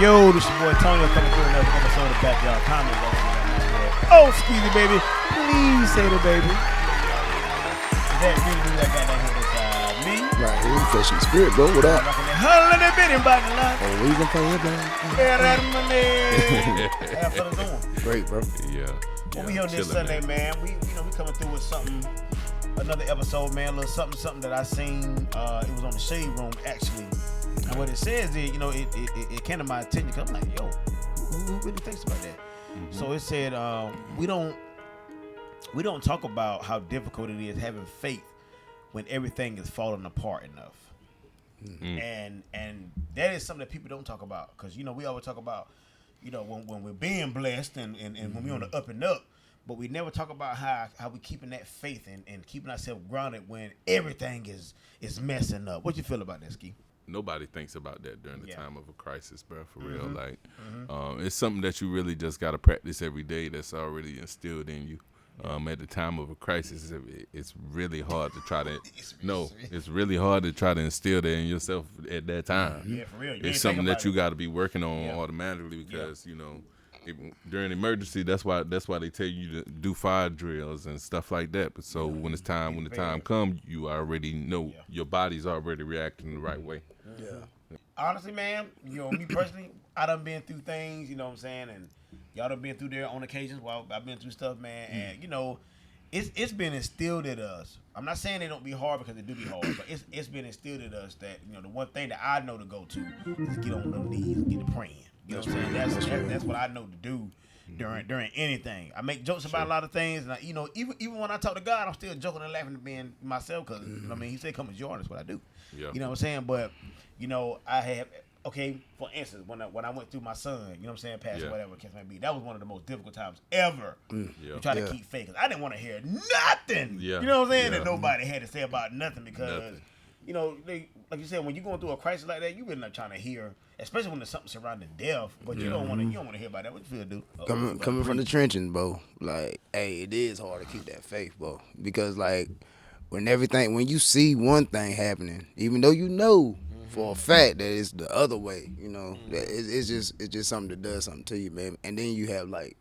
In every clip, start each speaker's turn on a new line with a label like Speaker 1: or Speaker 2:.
Speaker 1: Yo, this your boy Tony coming through another episode of Backyard Comments. Oh, excuse me, baby. Please say the baby. That really do that goddamn me.
Speaker 2: Right here, fresh in spirit, bro. What up?
Speaker 1: Oh,
Speaker 2: we gonna play it,
Speaker 1: How fellas doing?
Speaker 2: Great, bro.
Speaker 3: Yeah.
Speaker 1: Well, we on this Sunday, man. We coming through with something, another episode, man. A little something that I seen. It was on the Shade Room, actually. And what it says is, it came to my attention because I'm like, yo, who really thinks about that? Mm-hmm. So it said, we don't talk about how difficult it is having faith when everything is falling apart enough. Mm-hmm. And that is something that people don't talk about because, we always talk about, when we're being blessed and when we're on the up and up, but we never talk about how we keeping that faith and keeping ourselves grounded when everything is messing up. What you feel about that, Ski?
Speaker 3: Nobody thinks about that during the time of a crisis, bro, for real. Like, it's something that you really just got to practice every day that's already instilled in you. At the time of a crisis, it's really hard to try to it's really hard to try to instill that in yourself at that time.
Speaker 1: Yeah, for real.
Speaker 3: It's something that you got to be working on automatically because during emergency, that's why they tell you to do fire drills and stuff like that. But so when the time comes, you already know your body's already reacting the right way.
Speaker 1: Yeah. Honestly, man, me personally, I done been through things, you know what I'm saying, and y'all done been through there on occasions while I've been through stuff, man, and it's been instilled in us. I'm not saying they don't be hard because they do be hard, but it's been instilled in us that the one thing that I know to go to is get on them knees and get to praying. You know what I'm saying? That's what I know to do during anything. I make jokes about a lot of things, and even when I talk to God, I'm still joking and laughing at being myself because He said, "Come as you are." That's what I do. Yeah. You know what I'm saying? But I have. Okay, for instance, when I went through my son, you know what I'm saying, passed whatever case may be, that was one of the most difficult times ever to try to keep faith. Cause I didn't want to hear nothing. Yeah. You know what I'm saying? That nobody had to say about nothing because, they, like you said, when you're going through a crisis like that, you really not trying to hear, especially when there's something surrounding death. But you don't want to hear about that. What you feel, dude?
Speaker 2: Coming from the trenches, bro. Like, hey, it is hard to keep that faith, bro, because like when you see one thing happening, even though for a fact that it's the other way, that it's just something that does something to you, man. And then you have like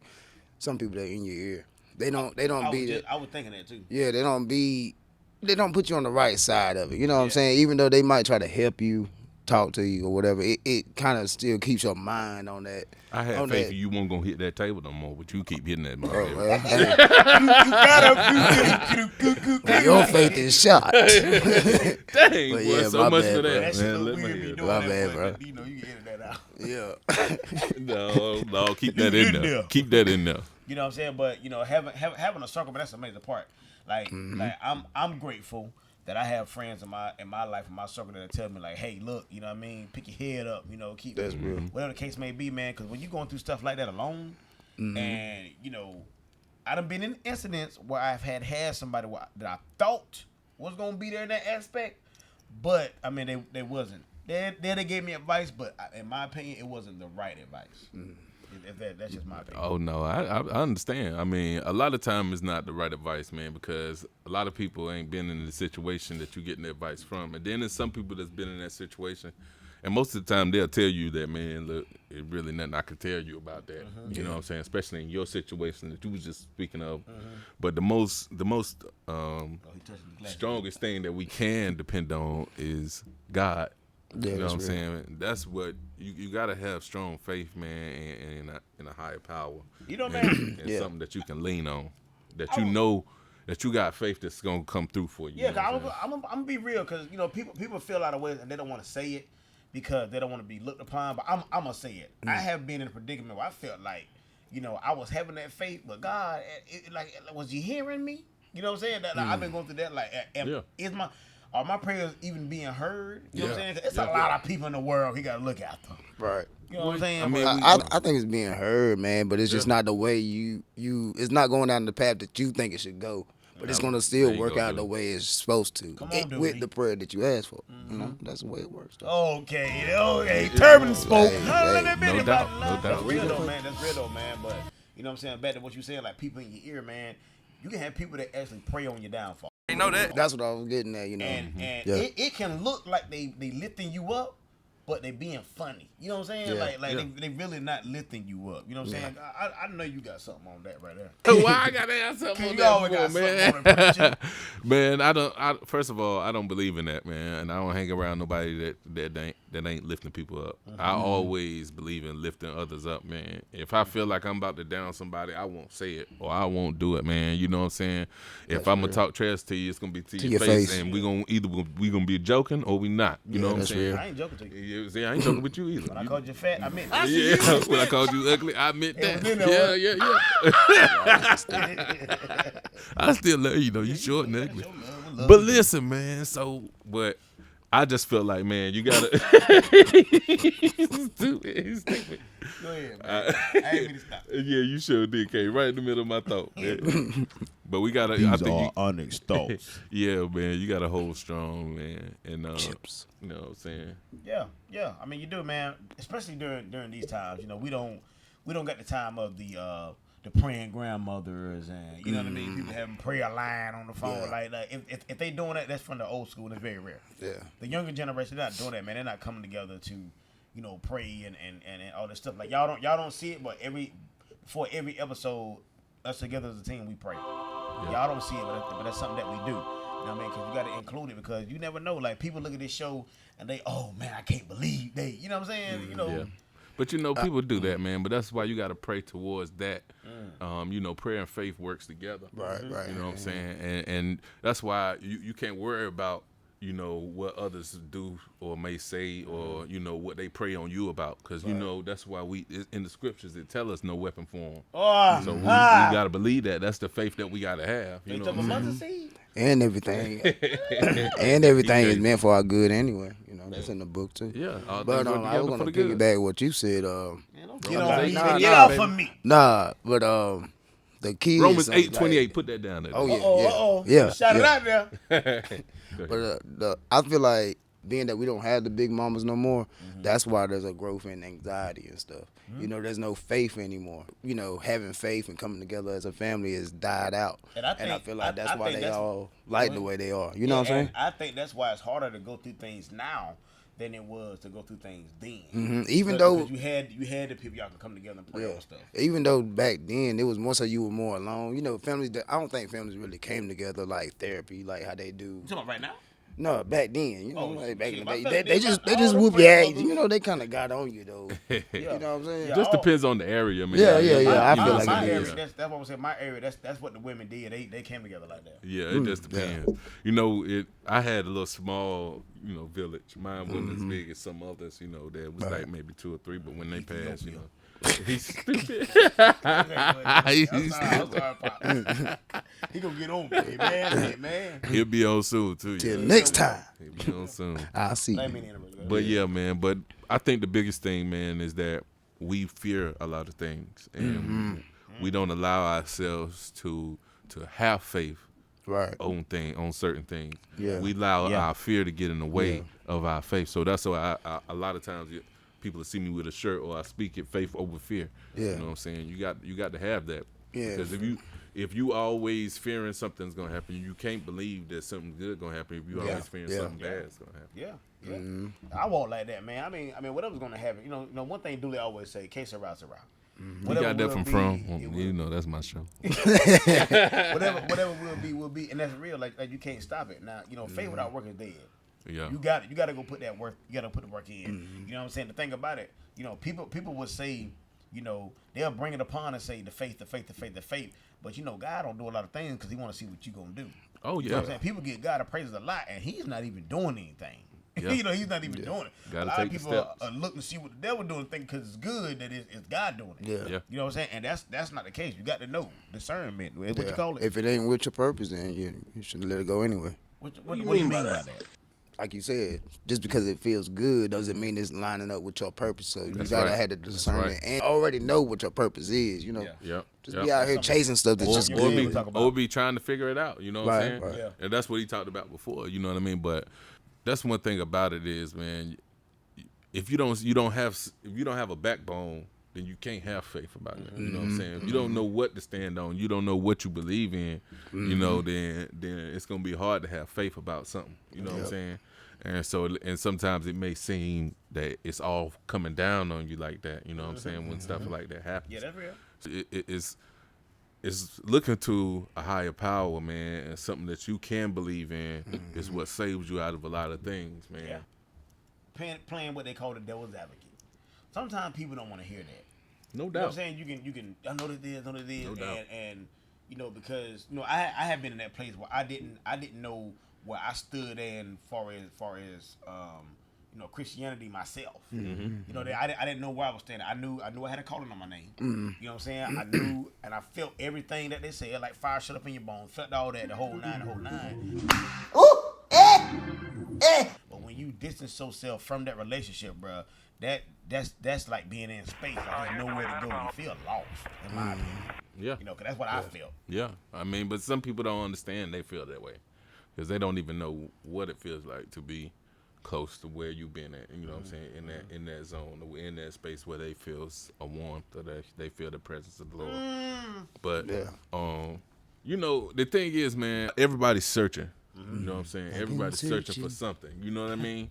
Speaker 2: some people that are in your ear. They don't
Speaker 1: I was thinking that too.
Speaker 2: Yeah, they don't put you on the right side of it. You know what I'm saying? Even though they might try to help you, talk to you or whatever, it kind of still keeps your mind on that.
Speaker 3: I had faith you weren't gonna hit that table no more, but you keep hitting that motherfucker.
Speaker 2: Your faith is shot.
Speaker 3: Dang,
Speaker 2: but
Speaker 3: boy, so much for that.
Speaker 2: My bad, bro.
Speaker 1: You can edit that out.
Speaker 2: Yeah.
Speaker 3: No, keep that in there. Keep that in there.
Speaker 1: You know what I'm saying? But having a circle, but that's the amazing part. Like I'm grateful that I have friends in my life, in my circle that tell me like, hey, look, you know what I mean? Pick your head up, keep
Speaker 2: that's real.
Speaker 1: Whatever the case may be, man. Because when you're going through stuff like that alone, and I done been in incidents where I've had somebody that I thought was gonna be there in that aspect, but I mean they wasn't. They gave me advice, but in my opinion, it wasn't the right advice. That's just my opinion.
Speaker 3: Oh no, I understand. I mean, a lot of time it's not the right advice, man, because a lot of people ain't been in the situation that you're getting the advice from, and then there's some people that's been in that situation, and most of the time they'll tell you that, man, look, it really nothing I can tell you about that. You know what I'm saying? Especially in your situation that you was just speaking of. But the most strongest thing that we can depend on is God.
Speaker 2: Yeah,
Speaker 3: you know what I'm saying? That's what you gotta have strong faith, man, in a higher power.
Speaker 1: Man,
Speaker 3: and something that you can lean on, that that you got faith that's gonna come through for you.
Speaker 1: Yeah, I'm gonna be real, because people feel out of ways and they don't want to say it because they don't want to be looked upon. But I'm gonna say it. I have been in a predicament where I felt like, I was having that faith, but God, was you hearing me? You know what I'm saying? That I've been going through that. Like, are my prayers even being heard? You know what I'm saying? It's a lot of people in the world he got to look after.
Speaker 2: Right.
Speaker 1: You know what I'm saying?
Speaker 2: I mean, I think it's being heard, man, but it's just not the way it's not going down the path that you think it should go. But it's going to still work out the way it's supposed to.
Speaker 1: Come on,
Speaker 2: with the prayer that you asked for. That's the way it works.
Speaker 1: Okay. Turbine spoke.
Speaker 3: No doubt.
Speaker 1: That's real though, man. But, you know what I'm saying? Back to what you saying, like people in your ear, man. You can have people that actually pray on your downfall.
Speaker 2: That's what I was getting at,
Speaker 1: And it can look like they lifting you up, but they being funny. You know what I'm saying?
Speaker 2: Yeah.
Speaker 1: They really not lifting you up. You know what I'm saying? I know you got something on that right there.
Speaker 3: Why I gotta have something on
Speaker 1: You
Speaker 3: that
Speaker 1: always
Speaker 3: for,
Speaker 1: got
Speaker 3: man?
Speaker 1: something on it, preacher.
Speaker 3: Man, first of all, I don't believe in that, man, and I don't hang around nobody that ain't lifting people up. I always believe in lifting others up, man. If I feel like I'm about to down somebody, I won't say it or I won't do it, man. You know what I'm saying? If I'm gonna talk trash to you, it's gonna be to your face, and we gonna be joking or we not. You know what I'm saying?
Speaker 1: I ain't joking to you.
Speaker 3: See, I ain't joking with you either.
Speaker 1: When I called you fat, I meant
Speaker 3: Yeah, when I called you ugly, I admit that. Yeah. I still love you, though. You short and ugly. But listen, man. But I just feel like, man, you gotta. He's stupid.
Speaker 1: Go ahead, man. I ain't mean to stop.
Speaker 3: Yeah, you sure did, K. Right in the middle of my thought, man. But we gotta.
Speaker 1: These are honest thoughts.
Speaker 3: Yeah, man. You gotta hold strong, man. And
Speaker 2: Chips.
Speaker 3: You know what I'm saying?
Speaker 1: Yeah. I mean, you do, man. Especially during these times. You know, we don't get the time of the praying grandmothers and you know what I mean. People having prayer line on the phone like that. If they doing that, that's from the old school. And it's very rare. Yeah. The younger generation, they're not doing that, man. They're not coming together to, you know, pray and all this stuff. Like y'all don't see it, but before every episode, us together as a team, we pray. Yeah. Y'all don't see it, but that's something that we do. You know what I mean? Because you got to include it because you never know. Like people look at this show and they, oh man, I can't believe they. You know what I'm saying? You know.
Speaker 3: Yeah. But you know, people do that, man. But that's why you got to pray towards that. You know, prayer and faith works together.
Speaker 2: Right.
Speaker 3: You know what I'm saying? And that's why you can't worry about, you know, what others do or may say or, you know, what they pray on you about. Because, you know, that's why in the scriptures, it tell us no weapon form. So we got to believe that. That's the faith that we got to have. You know what I'm saying?
Speaker 2: And everything. And everything is meant for our good anyway. You know, that's in the book too.
Speaker 3: Yeah.
Speaker 2: But I was going to piggyback what you said.
Speaker 1: Get off of me.
Speaker 2: Nah, but the kids.
Speaker 3: Romans 8:28, put that down there.
Speaker 2: Oh, yeah.
Speaker 1: Shout it out there.
Speaker 2: But I feel like being that we don't have the big mamas no more, that's why there's a growth in anxiety and stuff. You know, there's no faith anymore. You know, having faith and coming together as a family has died out. And I feel like that's why they all like the way they are. You know what I'm saying?
Speaker 1: I think that's why it's harder to go through things now than it was to go through things then.
Speaker 2: Even though
Speaker 1: you had the people y'all can come together and pray on stuff.
Speaker 2: Even though back then it was more so you were more alone. You know, I don't think families really came together like therapy, like how they do.
Speaker 1: You talking about right now?
Speaker 2: No, back then, you know, like back in the day, they just whoop your ass. You know, they kind of got on you though. You know what I'm saying?
Speaker 3: Just depends on the area, man.
Speaker 2: Yeah. I feel like
Speaker 1: my
Speaker 2: it
Speaker 1: area,
Speaker 2: is.
Speaker 1: that's what I'm saying. My area, that's what the women did. They came together like that.
Speaker 3: Yeah, it just depends. You know, I had a little small, you know, village. Mine wasn't as big as some others. You know, there was like maybe 2 or 3, but when they passed, you know. He's stupid.
Speaker 1: I'm sorry, Pop. He gonna get on me, man.
Speaker 3: He'll be on soon too.
Speaker 2: Till next time.
Speaker 3: He'll be on soon.
Speaker 2: I'll see.
Speaker 3: But yeah, man. But I think the biggest thing, man, is that we fear a lot of things, and we don't allow ourselves to have faith.
Speaker 2: Right.
Speaker 3: On certain things.
Speaker 2: Yeah.
Speaker 3: We allow our fear to get in the way of our faith. So that's why a lot of times people see me with a shirt or I speak it faith over fear.
Speaker 2: Yeah.
Speaker 3: You know what I'm saying? You got to have that.
Speaker 2: Yeah.
Speaker 3: Because if you always fearing something's gonna happen, you can't believe that something good gonna happen. If you always fearing something bad's gonna happen.
Speaker 1: Yeah. I won't like that, man. I mean, whatever's gonna happen. You know, one thing Dooley always say, "Que sera, sera."
Speaker 3: You got that from. You know, that's my show.
Speaker 1: whatever will be, and that's real. Like you can't stop it. Now, you know, faith without work is dead.
Speaker 3: Yeah.
Speaker 1: You got to go put that work. You got to put the work in. You know what I'm saying? The thing about it, you know, people would say, you know, they'll bring it upon and say the faith. But you know, God don't do a lot of things because He want to see what you gonna do.
Speaker 3: Oh yeah.
Speaker 1: You know what I'm saying? People get God praises a lot, and He's not even doing anything. Yeah. You know, He's not even doing it.
Speaker 3: Gotta
Speaker 1: a lot
Speaker 3: take
Speaker 1: of people are looking to see what the devil doing, think because it's good that it's God doing it.
Speaker 2: Yeah.
Speaker 1: You know what I'm saying? And that's not the case. You got to know discernment. What you call it?
Speaker 2: If it ain't with your purpose, then you should let it go anyway.
Speaker 1: What do you mean by that?
Speaker 2: Like you said, just because it feels good doesn't mean it's lining up with your purpose. So you gotta have the discernment and already know what your purpose is. You know, just be out here chasing stuff that's just good.
Speaker 3: Or be trying to figure it out. You know what I'm saying?
Speaker 2: Right.
Speaker 1: Yeah.
Speaker 3: And that's what he talked about before. You know what I mean? But that's one thing about it is, man, if you don't have a backbone, then you can't have faith about it. You know what I'm saying? If you don't know what to stand on, you don't know what you believe in, you know, then it's gonna be hard to have faith about something. You know what I'm saying? And so, and sometimes it may seem that it's all coming down on you like that. You know what I'm saying? When stuff like that happens.
Speaker 1: Yeah, that's real.
Speaker 3: It's looking to a higher power, man, and something that you can believe in is what saves you out of a lot of things, man.
Speaker 1: Yeah. Playing what they call the devil's advocate. Sometimes people don't want to hear that.
Speaker 3: No doubt.
Speaker 1: You know what I'm saying? You can. I know that this.
Speaker 3: No doubt.
Speaker 1: And you know, because you know, I have been in that place where I didn't know where I stood in far as you know, Christianity myself. You know, I didn't know where I was standing. I knew I had a calling on my name. You know what I'm saying? I knew, and I felt everything that they said, like fire shut up in your bones. Felt all that, the whole nine. But when you distance yourself from that relationship, bro, that's like being in space. Like there's nowhere to go. You feel lost, in my opinion.
Speaker 3: Yeah.
Speaker 1: You know, cause that's what I felt.
Speaker 3: Yeah. I mean, but some people don't understand they feel that way because they don't even know what it feels like to be close to where you've been at. You know what I'm saying? In that zone, in that space where they feel a warmth, or they feel the presence of the Lord. But you know, the thing is, man, everybody's searching. You know what I'm saying? Everybody's searching for something. You know what I mean?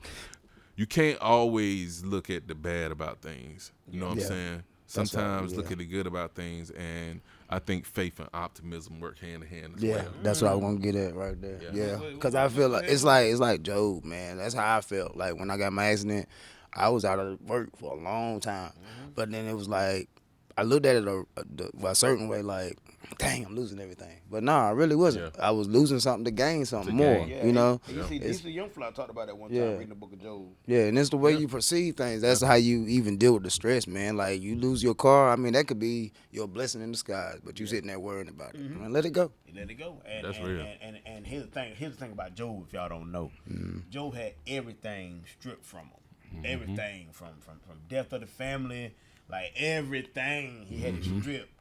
Speaker 3: You can't always look at the bad about things. You know what I'm saying? Sometimes look at the good about things, and I think faith and optimism work hand in hand as well.
Speaker 2: That's what I want to get at right there. Yeah, because I feel like it's like Job, man. That's how I felt. Like when I got my accident, I was out of work for a long time, but then it was like I looked at it a certain way, like, dang, I'm losing everything. But nah, I really wasn't. I was losing something to gain something more.
Speaker 1: Yeah,
Speaker 2: you know.
Speaker 1: DC Young Fly talked about that one time reading the book of Job.
Speaker 2: Yeah, and it's the way you perceive things. That's how you even deal with the stress, man. Like you lose your car. I mean, that could be your blessing in disguise, but you sitting there worrying about it. Man, let it go.
Speaker 1: Let it go.
Speaker 3: That's real.
Speaker 1: And here's the thing about Job. If y'all don't know, Job had everything stripped from him. Everything from death of the family, like everything he had it stripped.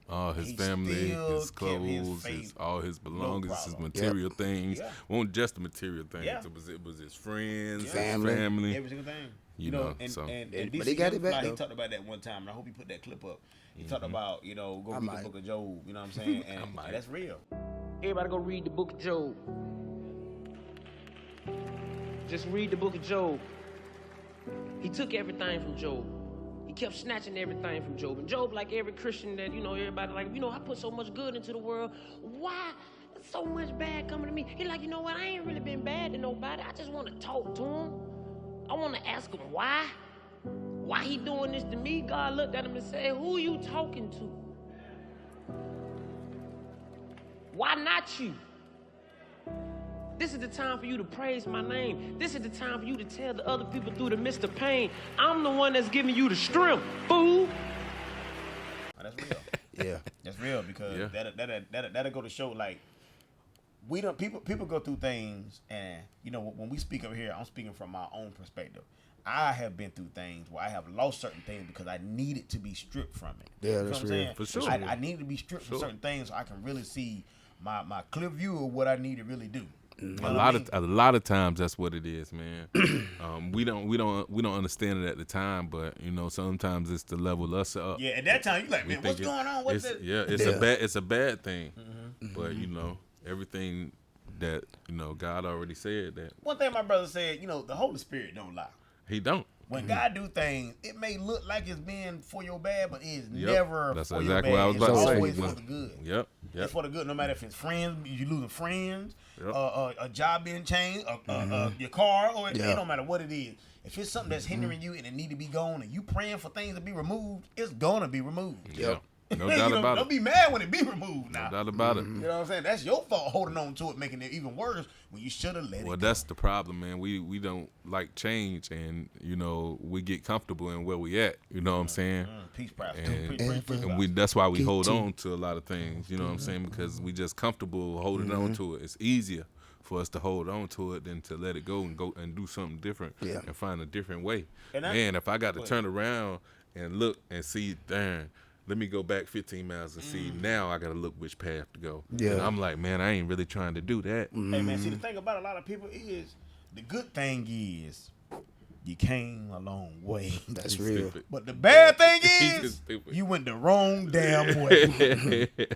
Speaker 3: All his family, his clothes, all his belongings, his material things. Wasn't just the material things. It was his friends, his family,
Speaker 1: every single thing.
Speaker 3: You know,
Speaker 1: and
Speaker 2: but he got it back.
Speaker 1: He talked about that one time, and I hope he put that clip up. He talked about, you know, go read the book of Job. You know what I'm saying? And that's real.
Speaker 4: Everybody go read the book of Job. Just read the book of Job. He took everything from Job. He kept snatching everything from Job. And Job, like every Christian that, you know, everybody like, you know, I put so much good into the world. Why so much bad coming to me? He like, you know what? I ain't really been bad to nobody. I just want to talk to him. I want to ask him why. Why he doing this to me? God looked at him and said, who you talking to? Why not you? This is the time for you to praise my name. This is the time for you to tell the other people through the midst of pain, I'm the one that's giving you the strength, fool.
Speaker 1: That's real. That's real because that'll go to show, like, we don't people go through things, and you know, when we speak over here, I'm speaking from my own perspective. I have been through things where I have lost certain things because I needed to be stripped from it.
Speaker 2: Yeah, that's real.
Speaker 3: For sure.
Speaker 1: I needed to be stripped from certain things so I can really see my clear view of what I need to really do.
Speaker 3: A lot of times that's what it is, man. We don't understand it at the time, but you know, sometimes it's to level us up.
Speaker 1: Yeah, at that time you like, man, what's going on? What's this?
Speaker 3: Yeah, it's a bad thing. But you know, everything that, you know, God already said that.
Speaker 1: One thing my brother said, you know, the Holy Spirit don't lie.
Speaker 3: He don't.
Speaker 1: When God do things, it may look like it's being for your bad, but it's never
Speaker 3: That's
Speaker 1: for
Speaker 3: exactly
Speaker 1: your bad.
Speaker 3: what I was about to say.
Speaker 1: It's always for the good.
Speaker 3: Yep.
Speaker 1: It's for the good, no matter if it's friends, you losing friends,
Speaker 3: Yep.
Speaker 1: a job being changed, your car, or it don't matter what it is. If it's something that's hindering you and it need to be gone, and you praying for things to be removed, it's gonna be removed.
Speaker 3: Yep. No doubt about it.
Speaker 1: Don't be mad when it be removed now.
Speaker 3: No doubt about it.
Speaker 1: You know what I'm saying? That's your fault holding on to it, making it even worse when you should have let it go.
Speaker 3: Well, that's the problem, man. We don't like change, and you know, we get comfortable in where we at. You know what I'm saying?
Speaker 1: Peace, Pastor.
Speaker 3: And that's why we hold on to a lot of things. You know what I'm saying? Because we just comfortable holding on to it. It's easier for us to hold on to it than to let it go and do something different and find a different way. Man, if I got to turn around and look and see, darn, let me go back 15 miles and see. Now I got to look which path to go. Yeah. And I'm like, man, I ain't really trying to do that.
Speaker 1: Hey, man, see, the thing about a lot of people is, the good thing is, you came a long way.
Speaker 2: That's
Speaker 3: He's
Speaker 2: real.
Speaker 3: stupid.
Speaker 1: But the bad thing
Speaker 3: He's
Speaker 1: is,
Speaker 3: stupid.
Speaker 1: you went the wrong damn way.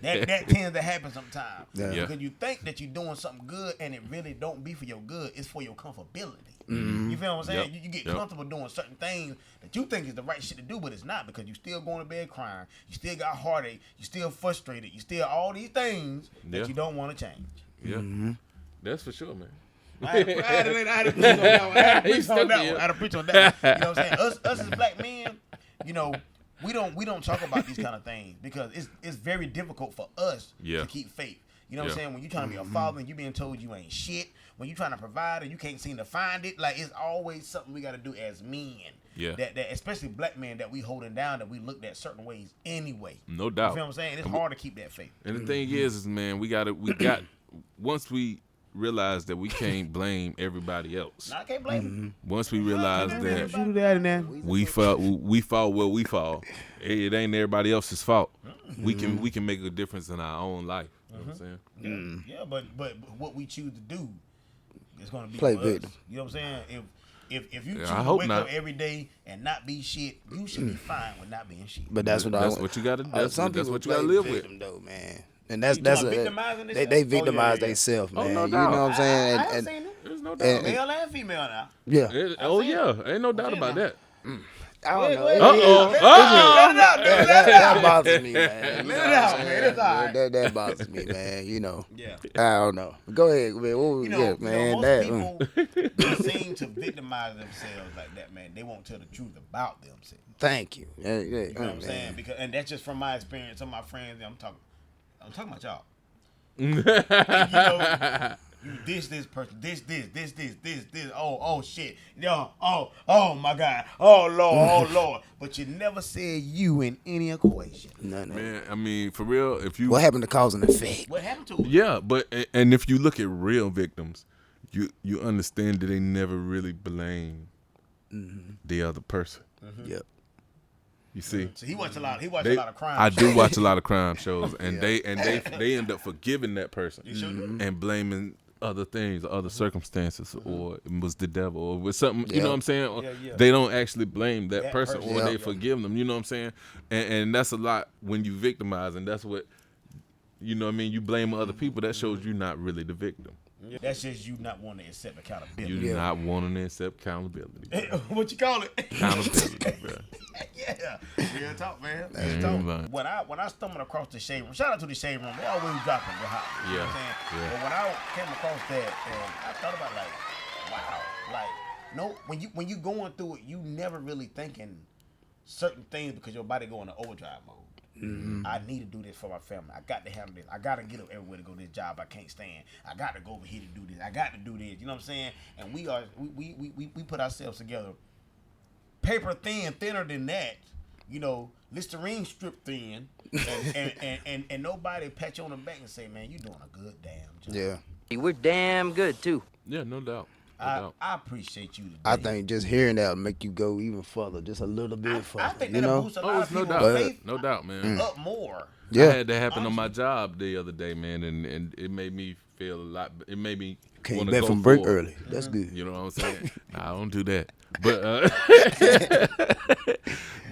Speaker 1: that tends to happen sometimes.
Speaker 2: Yeah.
Speaker 1: Because you think that you're doing something good, and it really don't be for your good. It's for your comfortability. You feel what I'm saying?
Speaker 3: Yep.
Speaker 1: You get
Speaker 3: Yep.
Speaker 1: comfortable doing certain things that you think is the right shit to do, but it's not, because you still going to bed crying. You still got heartache. You still frustrated. You still all these things that
Speaker 3: Yeah.
Speaker 1: you don't want to change.
Speaker 3: Yeah, that's for sure, man.
Speaker 1: I had to preach on that one. I had to preach on that
Speaker 3: He's
Speaker 1: one. I had to preach on that one. You know what I'm saying? Us as black men, you know, we don't talk about these kind of things because it's very difficult for us
Speaker 3: Yeah.
Speaker 1: to keep faith. You know what I'm
Speaker 3: Yeah.
Speaker 1: saying? When you're trying to be a father and you being told you ain't shit, when you're trying to provide and you can't seem to find it, like, it's always something we got to do as men.
Speaker 3: Yeah.
Speaker 1: That especially black men that we holding down, that we looked at certain ways anyway.
Speaker 3: No doubt.
Speaker 1: You feel what I'm saying? It's hard to keep that faith.
Speaker 3: And the thing is, man, we got once we realize that we can't blame everybody else.
Speaker 1: Now, I can't blame him.
Speaker 3: Once we realize that
Speaker 1: You do that and that.
Speaker 3: we fall where we fall, it ain't everybody else's fault. We can make a difference in our own life. You know what I'm saying?
Speaker 1: Yeah, but what we choose to do is going to be
Speaker 2: Play
Speaker 1: for
Speaker 2: victim.
Speaker 1: us. You know what I'm saying? If you
Speaker 3: Yeah,
Speaker 1: choose
Speaker 3: I
Speaker 1: to
Speaker 3: hope
Speaker 1: wake
Speaker 3: not.
Speaker 1: up every day and not be shit, you should be fine with not being shit.
Speaker 2: But that's
Speaker 3: What you got to. That's
Speaker 2: some
Speaker 3: what
Speaker 2: people
Speaker 3: you got to
Speaker 2: play
Speaker 3: live with.
Speaker 2: victim, though, man. And that's
Speaker 1: You
Speaker 2: that's
Speaker 1: talking
Speaker 2: a,
Speaker 1: victimizing
Speaker 2: they
Speaker 1: themselves?
Speaker 2: they
Speaker 1: Oh, yeah,
Speaker 2: victimize
Speaker 1: yeah.
Speaker 2: themselves,
Speaker 3: Oh,
Speaker 2: man.
Speaker 3: no
Speaker 2: You
Speaker 3: doubt.
Speaker 2: know what I'm saying?
Speaker 1: I
Speaker 2: And,
Speaker 1: seen it.
Speaker 3: There's no
Speaker 2: and-
Speaker 3: doubt.
Speaker 1: Male and female now.
Speaker 2: yeah,
Speaker 3: Oh
Speaker 1: seen
Speaker 3: yeah, ain't no doubt about that.
Speaker 2: I don't know.
Speaker 3: Uh-oh.
Speaker 2: That bothers me, man. You know
Speaker 1: Let it
Speaker 2: what I'm
Speaker 1: out,
Speaker 2: saying?
Speaker 1: man. It's all right.
Speaker 2: That bothers me, man. You know.
Speaker 1: Yeah.
Speaker 2: I don't know. Go ahead, man. What,
Speaker 1: You know,
Speaker 2: yeah, man.
Speaker 1: most
Speaker 2: That,
Speaker 1: people seem to victimize themselves like that, man. They won't tell the truth about themselves.
Speaker 2: thank you. Yeah,
Speaker 1: You know what I'm saying? And that's just from my experience. Some of my friends, I'm talking about y'all. And, you know, you this person, this. Oh shit, yo, oh my God, oh Lord. But you never said you in any equation.
Speaker 2: No.
Speaker 3: Man, I mean, for real, if you
Speaker 2: What happened to cause and effect?
Speaker 1: What happened to it?
Speaker 3: yeah, but and if you look at real victims, you understand that they never really blame the other person.
Speaker 2: Yep.
Speaker 3: You see,
Speaker 1: So he watched a lot
Speaker 3: They-
Speaker 1: of crime.
Speaker 3: I do watch a lot of crime shows, and they end up forgiving that person
Speaker 1: sure do.
Speaker 3: and blaming other things, other circumstances, or it was the devil, or was something. You know what I'm saying? Or
Speaker 1: Yeah.
Speaker 3: They don't actually blame that person,
Speaker 1: person.
Speaker 3: or they
Speaker 1: Yeah.
Speaker 3: forgive them. You know what I'm saying? And that's a lot when you victimize, and that's what you know. What I mean, you blame other people. That shows you not really the victim.
Speaker 1: That's just you not wanting to accept accountability.
Speaker 3: You not wanting to accept accountability.
Speaker 1: What you call it?
Speaker 3: Accountability, bro.
Speaker 1: Yeah, real talk, man.
Speaker 3: Yeah,
Speaker 1: Real talk.
Speaker 3: man.
Speaker 1: When I stumbled across the shade room, shout out to the shade room. They always dropping the hot. You know what I'm saying?
Speaker 3: Yeah.
Speaker 1: But when I came across that, and I thought about no, when you going through it, you never really thinking certain things because your body going to overdrive mode. I need to do this for my family. I got to handle this. I got to get up everywhere to go to this job I can't stand. I got to go over here to do this. I got to do this. You know what I'm saying? And we put ourselves together paper thin, thinner than that. You know, Listerine strip thin, and nobody pat you on the back and say, "Man, you doing a good damn job."
Speaker 2: Yeah.
Speaker 5: We're damn good, too.
Speaker 3: Yeah, no doubt. No
Speaker 1: I
Speaker 3: doubt.
Speaker 1: appreciate you today.
Speaker 2: I think just hearing that will make you go even further, just a little bit further.
Speaker 1: I think
Speaker 2: you
Speaker 1: that'll
Speaker 2: know?
Speaker 1: boost a
Speaker 3: Oh,
Speaker 1: lot of
Speaker 3: it's no
Speaker 1: people's
Speaker 3: doubt.
Speaker 1: faith
Speaker 3: No doubt, man.
Speaker 1: up more.
Speaker 2: Yeah.
Speaker 3: I had that happen on my job the other day, man, and it made me feel a lot. It made me
Speaker 2: Came
Speaker 3: wanna
Speaker 2: back
Speaker 3: go
Speaker 2: from break
Speaker 3: forward.
Speaker 2: early. That's good.
Speaker 3: You know what I'm saying? Nah, I don't do that.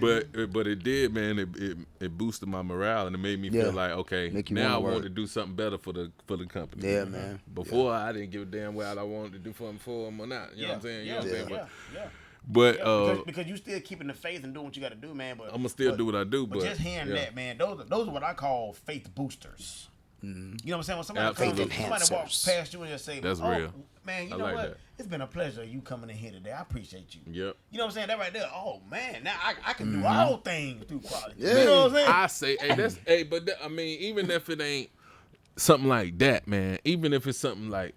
Speaker 3: But it did, man. It boosted my morale and it made me
Speaker 2: Yeah.
Speaker 3: feel like, okay,
Speaker 2: Make you
Speaker 3: now I
Speaker 2: wanna
Speaker 3: want
Speaker 2: work.
Speaker 3: to do something better for the company.
Speaker 2: Yeah, man.
Speaker 3: Before I didn't give a damn what I wanted to do for them or not. You know what I'm saying? You know what I'm saying?
Speaker 1: Yeah.
Speaker 3: But
Speaker 1: Because you still keeping the faith and doing what you got to do, man. But
Speaker 3: I'm gonna still do what I do.
Speaker 1: But just hearing that, man, those are what I call faith boosters. You know what I'm saying? When somebody
Speaker 3: Absolutely.
Speaker 1: comes, somebody walks
Speaker 2: Enhancers.
Speaker 1: past you and just say,
Speaker 3: That's
Speaker 1: "Oh,
Speaker 3: real.
Speaker 1: man, you
Speaker 3: I
Speaker 1: know
Speaker 3: like
Speaker 1: what?
Speaker 3: that.
Speaker 1: It's been a pleasure you coming in here today. I appreciate you."
Speaker 3: Yep.
Speaker 1: You know what I'm saying? That right there. Oh man, now I can do all things through quality.
Speaker 2: Yeah.
Speaker 1: You know what I'm saying?
Speaker 3: I say, but I mean, even if it ain't something like that, man, even if it's something like,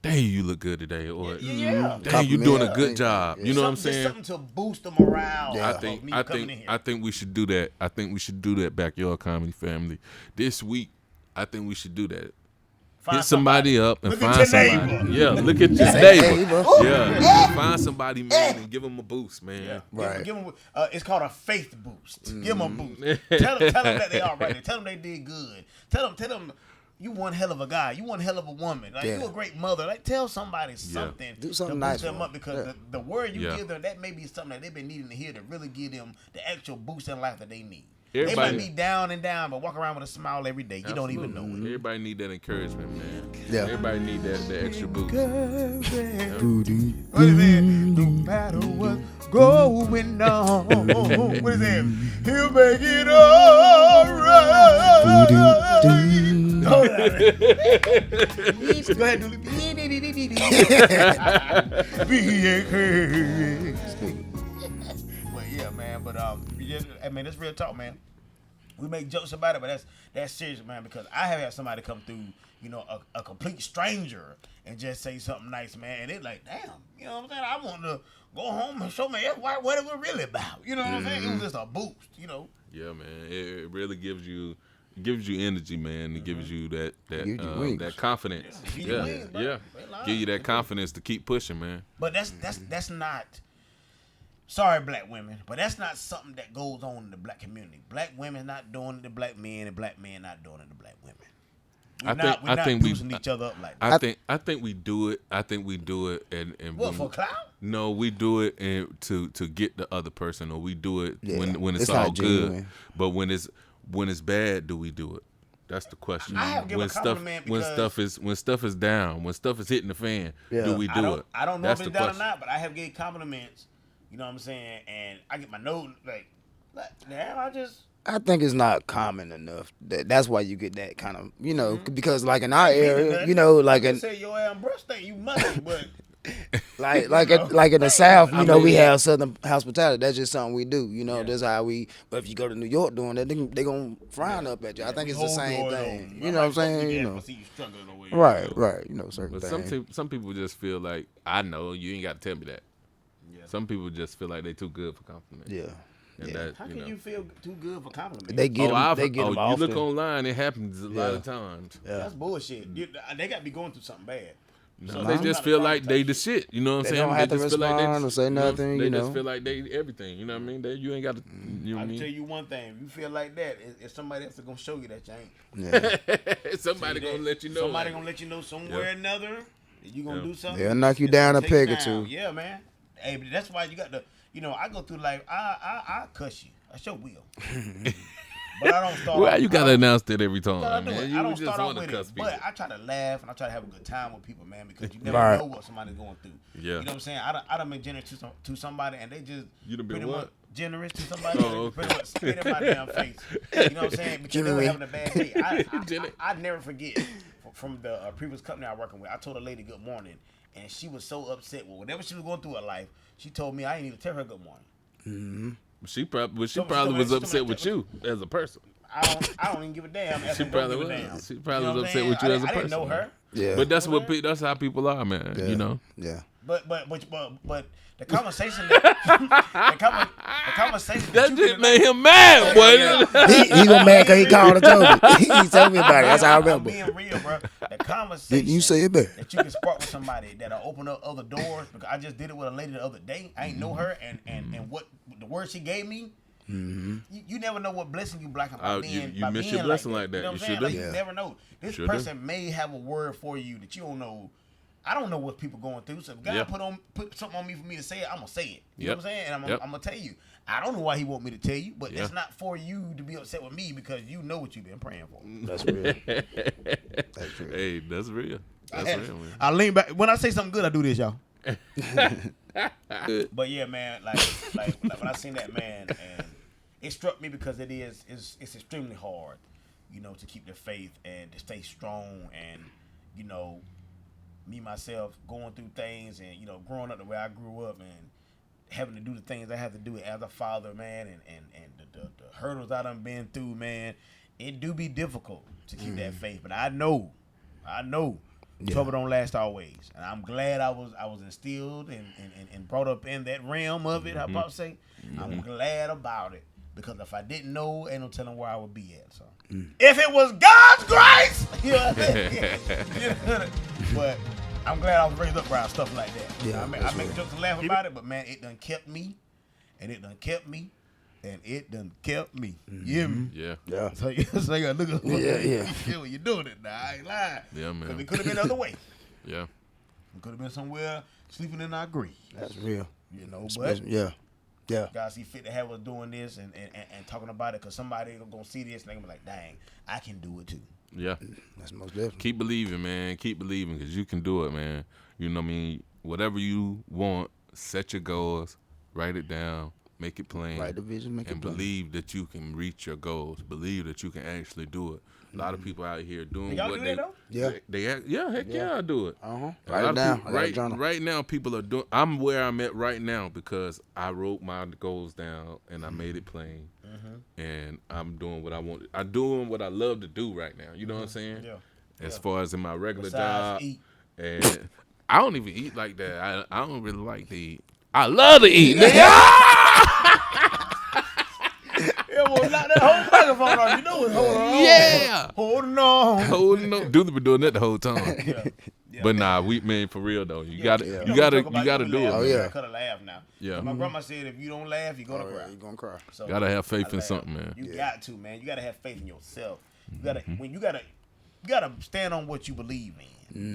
Speaker 3: dang, you look good today, or
Speaker 1: Yeah.
Speaker 3: dang, you doing a
Speaker 2: Compliment.
Speaker 3: good job. You know what I'm
Speaker 1: Just
Speaker 3: saying?
Speaker 1: something to boost the morale.
Speaker 2: Yeah.
Speaker 1: of me coming in here.
Speaker 3: I think we should do that. I think we should do that, Backyard Comedy Family. This week, I think we should do that.
Speaker 1: Find
Speaker 3: Hit somebody up and
Speaker 1: Look at
Speaker 3: find
Speaker 1: your
Speaker 3: somebody.
Speaker 1: neighbor.
Speaker 3: Yeah, look at your
Speaker 2: neighbor.
Speaker 3: neighbor. Yeah, find somebody, man, and give them a boost, man.
Speaker 1: Yeah.
Speaker 2: Right.
Speaker 1: Give them, it's called a faith boost. Give them a boost. Tell them that they all right. Tell them they did good. Tell them. you one hell of a guy. You one hell of a woman. Like you a great mother. Like tell somebody something.
Speaker 2: Do something
Speaker 1: to
Speaker 2: nice
Speaker 1: boost them
Speaker 2: for
Speaker 1: up because
Speaker 2: them.
Speaker 1: the word you give them, that may be something that they've been needing to hear to really give them the actual boost in life that they need.
Speaker 3: Everybody,
Speaker 1: they might be down, but walk around with a smile every day. You don't even know it.
Speaker 3: Everybody need that encouragement, man.
Speaker 2: Yeah.
Speaker 3: Everybody need that extra boost.
Speaker 1: What is it? No matter what's going on. What is it? He'll make it all right. Go ahead, Dooley. Be encouraged. But yeah, man. But I mean, it's real talk, man. We make jokes about it, but that's serious, man. Because I have had somebody come through, you know, a complete stranger, and just say something nice, man. And they're like, damn, you know what I'm saying? I want to go home and show my wife what it was really about. You know what I'm saying? It was just a boost, you know.
Speaker 3: Yeah, man. It really gives you energy, man. It gives you that confidence. Yeah. Give you that confidence to keep pushing, man.
Speaker 1: But that's not. Sorry, black women, but that's not something that goes on in the black community. Black women not doing it to black men, and black men not doing it to black women. We're not boosting each other up like that.
Speaker 3: I think we do it. I think we do it, and
Speaker 1: what, for clout?
Speaker 3: No, we do it to get the other person, or we do it when it's all good. But when it's bad, do we do it? That's the question.
Speaker 1: I have given a compliment
Speaker 3: when stuff is down, when stuff is hitting the fan, do we do it?
Speaker 1: I don't know if it's down or not, but I have given compliments. You know what I'm saying? And I get my nose like now
Speaker 2: I think it's not common enough. That's why you get that kind of, you know, because like in our area, you know, like in
Speaker 1: say your ass breast ain't you must, but
Speaker 2: like in the South, you know, we have Southern hospitality. That's just something we do. You know, that's how we. But if you go to New York doing that, they gonna frown up at you. I think it's the same thing. You know what I'm saying? You know, right. You know, certain things.
Speaker 3: Some people just feel like, I know you ain't got to tell me that. Some people just feel like they too good for compliments.
Speaker 2: Yeah.
Speaker 1: How can you feel too good for compliments?
Speaker 2: They get them. They get them often.
Speaker 3: You look online, it happens a lot of times.
Speaker 1: Yeah. That's bullshit. They got to be going through something bad.
Speaker 3: So they just feel like they the shit. You know what I'm saying?
Speaker 2: They don't have to respond or say nothing.
Speaker 3: They just feel like they everything. You know what I mean? You ain't got to. You know what I mean?
Speaker 1: I can tell you one thing. If you feel like that, it's somebody else gonna show you that you ain't.
Speaker 2: Yeah.
Speaker 3: Somebody gonna let you know.
Speaker 1: Somebody gonna let you know somewhere or another that you gonna do something.
Speaker 2: They'll knock you down a peg or two.
Speaker 1: Yeah, man. Hey, but that's why you got to. You know, I go through life. I cuss you. I sure will. But I don't start.
Speaker 3: Well, you gotta announce that every time.
Speaker 1: I don't start off with it, but I try to laugh and I try to have a good time with people, man, because you never know what somebody's going through.
Speaker 3: Yeah.
Speaker 1: You know what I'm saying? I done been generous to somebody, and they just
Speaker 3: pretty much
Speaker 1: generous to somebody. Pretty much spit in my damn face. You know what I'm saying? Because they were having a bad day. I never forget from the previous company I was working with. I told a lady good morning, and she was so upset with whatever she was going through in life. She told me I didn't need to tell her good morning.
Speaker 2: Mm-hmm.
Speaker 3: She probably was upset with you as a person.
Speaker 1: I don't even give a damn.
Speaker 3: She probably was. She probably was upset with you as a person.
Speaker 1: I didn't know her.
Speaker 2: Yeah.
Speaker 3: But that's how people are, man.
Speaker 2: Yeah.
Speaker 3: You know.
Speaker 2: Yeah.
Speaker 1: But the conversation the conversation
Speaker 3: that just made him mad, boy.
Speaker 2: He was mad because he called and told me. He told me about it. That's how I remember.
Speaker 1: I'm being real, bro. The conversation
Speaker 2: you say it back.
Speaker 1: that you can spark with somebody that'll open up other doors. Because I just did it with a lady the other day. I ain't know her, and what the word she gave me.
Speaker 2: Mm-hmm.
Speaker 1: You never know what blessing you blocking by being.
Speaker 3: You miss your blessing like that.
Speaker 1: You know what I'm saying?
Speaker 3: Should
Speaker 1: like, you never know. This person may have a word for you that you don't know. I don't know what people going through. So if God put something on me for me to say it, I'm gonna say it. You know what I'm saying? And I'm gonna tell you. I don't know why he want me to tell you, but it's not for you to be upset with me because you know what you've been praying for.
Speaker 2: That's real. That's real.
Speaker 3: Hey, that's real. That's real, man.
Speaker 1: I lean back when I say something good. I do this, y'all. But yeah, man, like when I seen that, man, and it struck me because it's extremely hard, you know, to keep the faith and to stay strong, and you know, me myself going through things, and you know, growing up the way I grew up, and having to do the things I have to do as a father, man, and the hurdles I done been through, man, it do be difficult to keep that faith. But I know, trouble don't last always, and I'm glad I was instilled and brought up in that realm of it. How about say? I'm glad about it because if I didn't know, ain't no telling where I would be at. So if it was God's grace, you know what I mean? But I'm glad I was raised up around stuff like that.
Speaker 2: Yeah,
Speaker 1: I make jokes and laugh about it, but man, it done kept me, and it done kept me, and it done kept me. You hear me?
Speaker 3: Yeah.
Speaker 2: Yeah.
Speaker 1: So you gotta look at
Speaker 2: Yeah.
Speaker 1: when you're doing it now. I ain't lying.
Speaker 3: Yeah, man.
Speaker 1: 'Cause it could have been the other way.
Speaker 3: Yeah.
Speaker 1: We could have been somewhere sleeping in our graves.
Speaker 2: That's real.
Speaker 1: You know, but
Speaker 2: Especially- yeah. Yeah.
Speaker 1: God see fit to have us doing this and talking about it because somebody gonna see this and they gonna be like, dang, I can do it too.
Speaker 3: Yeah.
Speaker 2: That's most definitely.
Speaker 3: Keep believing, man. Keep believing because you can do it, man. You know what I mean? Whatever you want, set your goals, write it down, make it plain.
Speaker 2: Write the vision, make it
Speaker 3: and
Speaker 2: plain.
Speaker 3: believe that you can reach your goals. Believe that you can actually do it. A lot of people out here doing
Speaker 1: Y'all
Speaker 3: what
Speaker 1: do
Speaker 3: they
Speaker 1: that though?
Speaker 2: Yeah.
Speaker 3: heck yeah, I do it.
Speaker 2: Uh-huh.
Speaker 3: A lot
Speaker 2: Write it
Speaker 3: of
Speaker 2: down.
Speaker 3: people-
Speaker 2: I got a journal.
Speaker 3: right now, people are doing. I'm where I'm at right now because I wrote my goals down and I made it plain, and I'm doing what I want. I'm doing what I love to do right now. You know what I'm saying?
Speaker 1: Yeah.
Speaker 3: As far as in my regular
Speaker 1: Besides
Speaker 3: job,
Speaker 1: eat.
Speaker 3: and I don't even eat like that. I don't really like to eat. I love to eat. Nigga.
Speaker 1: Yeah, well, not that whole microphone off. You know it's holding on.
Speaker 3: Yeah.
Speaker 1: Holding on.
Speaker 3: Holding on. Dude been doing that the whole time.
Speaker 1: Yeah.
Speaker 3: But nah, man, for real though, you gotta,
Speaker 1: Yeah.
Speaker 3: you gotta
Speaker 1: Talk about
Speaker 3: do it.
Speaker 1: laugh.
Speaker 2: Oh,
Speaker 3: man.
Speaker 2: yeah.
Speaker 1: Cut a laugh now.
Speaker 3: Yeah.
Speaker 1: My grandma said if you don't laugh, you're gonna cry.
Speaker 2: You're going to cry.
Speaker 1: So
Speaker 3: Gotta have faith
Speaker 1: I
Speaker 3: in
Speaker 1: laugh.
Speaker 3: something, man.
Speaker 1: You got to, man. You gotta have faith in yourself. You gotta when you gotta stand on what you believe in.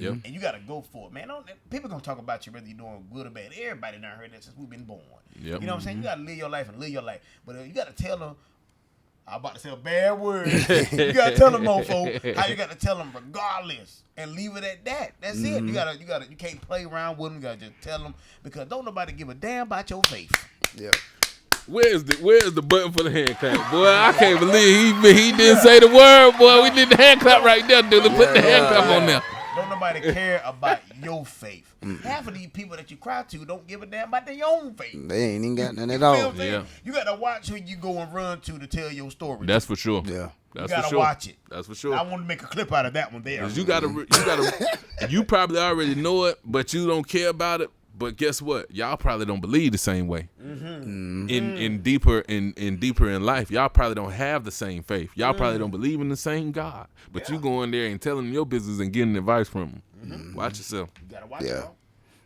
Speaker 3: Yep.
Speaker 1: And you gotta go for it, man. People gonna talk about you whether you're doing good or bad. Everybody done heard that since we've been born.
Speaker 3: Yep.
Speaker 1: You know what I'm saying? You gotta live your life and live your life. But you gotta tell them. I'm about to say a bad word. You gotta tell them, mofo, how you gotta tell them regardless, and leave it at that. That's it. You can't play around with them. You gotta just tell them because don't nobody give a damn about your faith.
Speaker 2: Yeah.
Speaker 3: Where's the button for the hand clap, boy? I can't believe he didn't say the word, boy. We did the hand clap right there, dude. Put the hand clap on there.
Speaker 1: Don't nobody care about your faith. Half of these people that you cry to don't give a damn about their own faith.
Speaker 2: They ain't even got none at
Speaker 1: You feel what
Speaker 2: all.
Speaker 1: I'm saying?
Speaker 3: Yeah.
Speaker 1: You gotta watch who you go and run to tell your story.
Speaker 3: That's for sure.
Speaker 2: Yeah.
Speaker 3: That's
Speaker 1: You gotta
Speaker 3: for sure.
Speaker 1: watch it.
Speaker 3: That's for sure.
Speaker 1: I want to make a clip out of that one there.
Speaker 3: 'Cause you you probably already know it, but you don't care about it. But guess what? Y'all probably don't believe the same way. In deeper in life, y'all probably don't have the same faith. Y'all probably don't believe in the same God. But you go in there and telling your business and getting advice from them. Watch yourself.
Speaker 1: You gotta watch
Speaker 2: Yeah.
Speaker 1: it. Bro.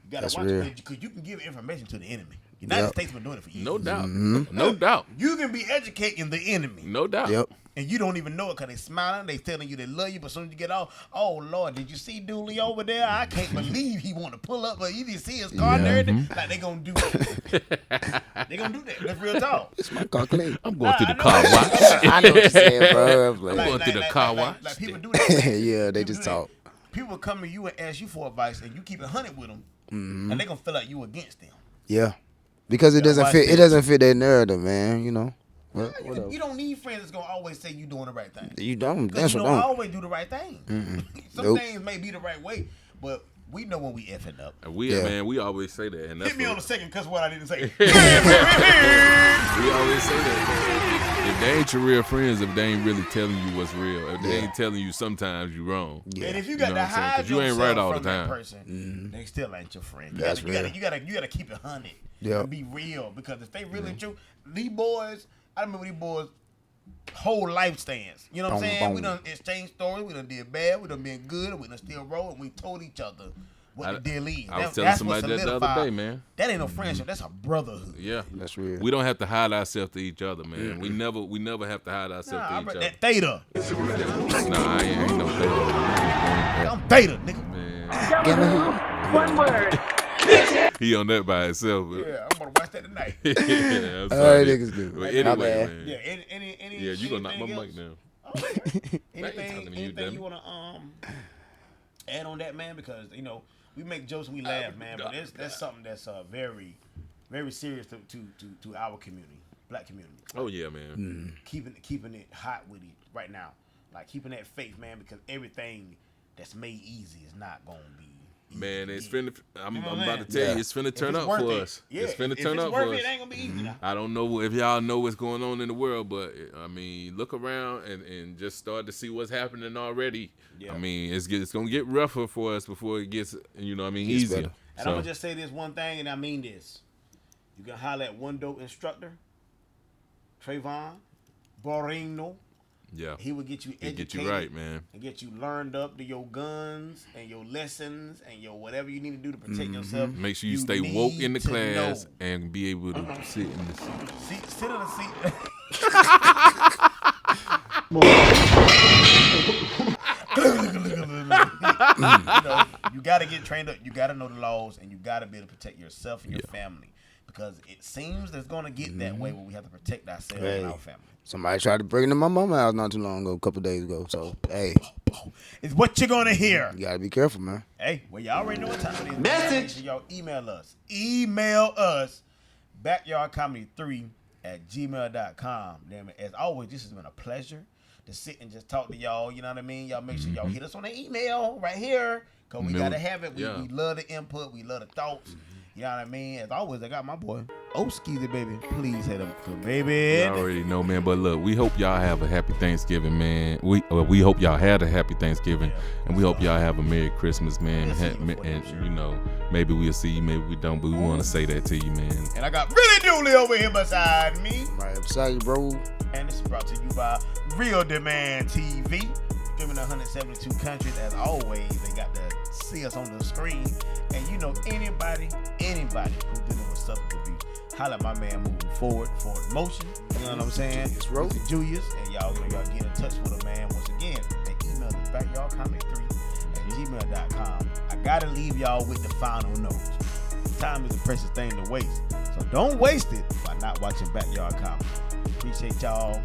Speaker 1: You gotta
Speaker 2: That's
Speaker 1: watch
Speaker 2: real.
Speaker 1: it because you can give information to the enemy. United States been doing it for years.
Speaker 3: No doubt. No doubt.
Speaker 1: You can be educating the enemy.
Speaker 3: No doubt.
Speaker 2: Yep.
Speaker 1: And you don't even know it because they smiling, they telling you they love you, but as soon as you get off, oh Lord, did you see Dooley over there? I can't believe he want to pull up, but you didn't see his car and everything. Like they gonna do that. They gonna do that. That's real talk.
Speaker 2: It's my car clean.
Speaker 3: I'm going through the
Speaker 1: I know.
Speaker 3: car wash.
Speaker 2: I know what you're saying, bro. I'm like,
Speaker 3: Going through the car wash.
Speaker 1: Like people do that.
Speaker 2: yeah, they
Speaker 1: People
Speaker 2: just
Speaker 1: do that.
Speaker 2: talk.
Speaker 1: People come to you and ask you for advice, and you keep it 100 with them, and they gonna feel like you against them.
Speaker 2: Yeah. Because it
Speaker 1: Yeah,
Speaker 2: doesn't
Speaker 1: watch
Speaker 2: fit.
Speaker 1: that.
Speaker 2: It doesn't fit their narrative, man. You know.
Speaker 1: You don't need friends that's gonna always say you doing the right thing.
Speaker 2: You don't.
Speaker 1: Because
Speaker 2: That's
Speaker 1: you
Speaker 2: what
Speaker 1: don't
Speaker 2: don't.
Speaker 1: always do the right thing. Some
Speaker 2: Nope.
Speaker 1: things may be the right way, but we know when we effing up.
Speaker 3: And we always say that. And that's
Speaker 1: Hit me on the second cuss what I didn't say.
Speaker 3: we always say that. If they ain't your real friends, if they ain't really telling you what's real, if they ain't telling you sometimes you wrong.
Speaker 2: Yeah.
Speaker 1: And if you
Speaker 3: You
Speaker 1: got
Speaker 3: know
Speaker 1: to
Speaker 3: what I'm saying?
Speaker 1: hide
Speaker 3: 'Cause you ain't
Speaker 1: yourself
Speaker 3: right all
Speaker 1: from
Speaker 3: the
Speaker 1: that
Speaker 3: time.
Speaker 1: person, they still ain't your friend.
Speaker 2: That's
Speaker 1: you gotta keep it 100.
Speaker 2: Yeah.
Speaker 1: And be real because if they really true, these boys, I remember these boys whole life stands. You know what I'm
Speaker 2: Boom,
Speaker 1: saying?
Speaker 2: boom.
Speaker 1: We done exchanged stories. We done did bad. We done been good. We done still roll. And we told each other what the deal is.
Speaker 3: I was
Speaker 1: That's
Speaker 3: telling
Speaker 1: what
Speaker 3: somebody that the other
Speaker 1: solidified-
Speaker 3: day, man.
Speaker 1: That ain't no friendship. That's a brotherhood.
Speaker 3: Yeah.
Speaker 2: That's real.
Speaker 3: We don't have to hide ourselves to each other, man. We never have to hide ourselves
Speaker 1: Nah, I
Speaker 3: to
Speaker 1: read
Speaker 3: each
Speaker 1: that theta.
Speaker 3: other. Nah, I ain't no thing.
Speaker 1: I'm theta, nigga.
Speaker 3: Man,
Speaker 5: One word.
Speaker 3: he on that by himself. But
Speaker 1: Yeah, I'm gonna watch that tonight.
Speaker 3: yeah, I'm
Speaker 2: All right,
Speaker 3: sorry.
Speaker 2: niggas do.
Speaker 3: But
Speaker 2: My
Speaker 3: anyway,
Speaker 2: bad.
Speaker 3: man.
Speaker 1: Yeah, any
Speaker 3: Yeah, you gonna knock my
Speaker 1: anything
Speaker 3: mic
Speaker 1: else?
Speaker 3: down.
Speaker 1: Anything,
Speaker 3: talking to you,
Speaker 1: anything
Speaker 3: damn
Speaker 1: you
Speaker 3: it.
Speaker 1: wanna add on that, man? Because we make jokes and we laugh, man, but that's something that's very, very serious to our community, black community.
Speaker 3: Oh yeah, man.
Speaker 1: Keeping it hot with it right now, like keeping that faith, man, because everything that's made easy is not gonna be. Easy
Speaker 3: Man,
Speaker 1: to
Speaker 3: it's
Speaker 1: get.
Speaker 3: finna. I'm
Speaker 1: You know what
Speaker 3: about
Speaker 1: I'm
Speaker 3: to
Speaker 1: saying?
Speaker 3: tell you, it's finna
Speaker 1: If
Speaker 3: turn
Speaker 1: it's
Speaker 3: up
Speaker 1: worth
Speaker 3: for
Speaker 1: it,
Speaker 3: us.
Speaker 1: yeah,
Speaker 3: It's finna
Speaker 1: if
Speaker 3: turn
Speaker 1: it's
Speaker 3: up
Speaker 1: worth
Speaker 3: for
Speaker 1: it,
Speaker 3: us.
Speaker 1: it ain't gonna be easy now.
Speaker 3: I don't know if y'all know what's going on in the world, but I mean, look around and just start to see what's happening already.
Speaker 1: Yeah.
Speaker 3: I mean, it's gonna get rougher for us before it gets,
Speaker 2: Gets
Speaker 3: easier.
Speaker 2: better.
Speaker 1: And
Speaker 3: So,
Speaker 1: I'm gonna just say this one thing, and I mean this: you can holler at one dope instructor, Trayvon, Borino,
Speaker 3: Yeah.
Speaker 1: He would get you
Speaker 3: He'll
Speaker 1: educated.
Speaker 3: get you right, man.
Speaker 1: And get you learned up to your guns and your lessons and your whatever you need to do to protect yourself.
Speaker 3: Make sure you stay woke in the
Speaker 1: need to
Speaker 3: class
Speaker 1: know.
Speaker 3: and be able to sit in the seat.
Speaker 1: Sit in the seat. You got to get trained up. You got to know the laws, and you got to be able to protect yourself and your family, because it seems it's going to get that way where we have to protect ourselves and our family.
Speaker 2: Somebody tried to break into my mama's house not too long ago, a couple days ago. So, hey,
Speaker 1: It's what you're going to hear.
Speaker 2: you gotta be careful, man.
Speaker 1: Hey, well, y'all already know what time it is. Make sure y'all email us. Email us, backyardcomedy3@gmail.com. Damn it. As always, this has been a pleasure to sit and just talk to y'all. You know what I mean? Y'all make sure y'all hit us on the email right here, because we got to have it. We love the input. We love the thoughts. You know what I mean? As always, I got my boy, Skeezy, baby. Please hit him, baby.
Speaker 3: You already know, man. But look, we hope y'all have a happy Thanksgiving, man. We hope y'all had a happy Thanksgiving, and we hope y'all have a Merry Christmas, man. And you know, maybe we'll see you, maybe we don't, but we want to say that to you, man.
Speaker 1: And I got Really Dooley over here beside me.
Speaker 2: Right beside you, bro.
Speaker 1: And this is brought to you by Real Demand TV. Streaming in 172 countries. As always, they got to see us on the screen. And you know, anybody who's dealing with substance abuse, holla at my man moving forward motion. You know what I'm saying? Mr. Julius. And y'all get in touch with a man once again. They email us backyardcomedy3@gmail.com. I gotta leave y'all with the final note. Time is a precious thing to waste. So don't waste it by not watching Backyard Comedy. Appreciate y'all.